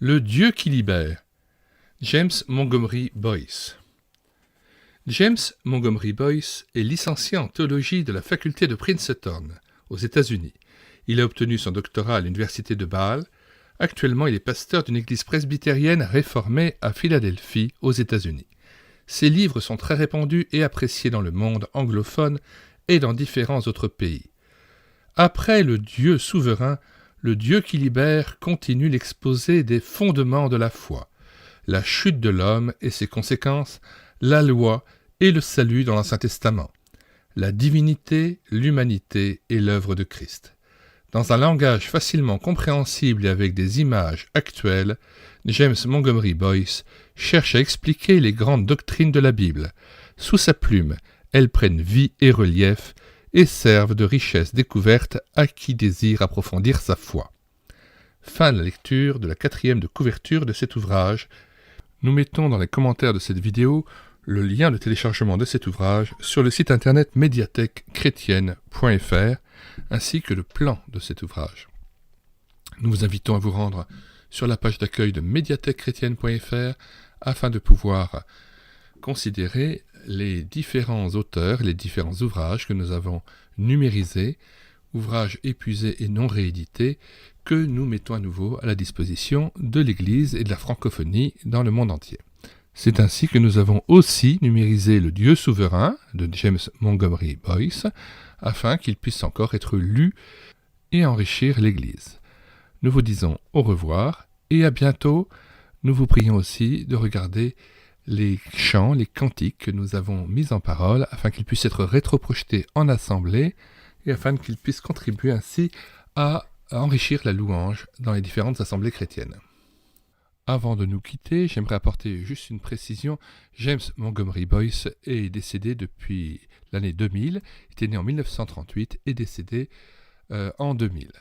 Le Dieu qui libère. James Montgomery Boyce. James Montgomery Boyce est licencié en théologie de la faculté de Princeton, aux États-Unis. Il a obtenu son doctorat à l'université de Bâle. Actuellement, il est pasteur d'une église presbytérienne réformée à Philadelphie, aux États-Unis. Ses livres sont très répandus et appréciés dans le monde anglophone et dans différents autres pays. Après le Dieu souverain, le Dieu qui libère continue l'exposé des fondements de la foi, la chute de l'homme et ses conséquences, la loi et le salut dans l'Ancien Testament, la divinité, l'humanité et l'œuvre de Christ. Dans un langage facilement compréhensible et avec des images actuelles, James Montgomery Boyce cherche à expliquer les grandes doctrines de la Bible. Sous sa plume, elles prennent vie et relief et servent de richesse découverte à qui désire approfondir sa foi. Fin de la lecture de la 4e de couverture de cet ouvrage. Nous mettons dans les commentaires de cette vidéo le lien de téléchargement de cet ouvrage sur le site internet médiathèquechrétienne.fr ainsi que le plan de cet ouvrage. Nous vous invitons à vous rendre sur la page d'accueil de médiathèquechrétienne.fr afin de pouvoir considérer les différents auteurs, les différents ouvrages que nous avons numérisés, ouvrages épuisés et non réédités, que nous mettons à nouveau à la disposition de l'Église et de la francophonie dans le monde entier. C'est ainsi que nous avons aussi numérisé Le Dieu souverain de James Montgomery Boyce, afin qu'il puisse encore être lu et enrichir l'Église. Nous vous disons au revoir et à bientôt. Nous vous prions aussi de regarder les chants, les cantiques que nous avons mis en parole, afin qu'ils puissent être rétroprojetés en assemblée et afin qu'ils puissent contribuer ainsi à enrichir la louange dans les différentes assemblées chrétiennes. Avant de nous quitter, j'aimerais apporter juste une précision. James Montgomery Boyce est décédé depuis l'année 2000. Il était né en 1938 et décédé en 2000.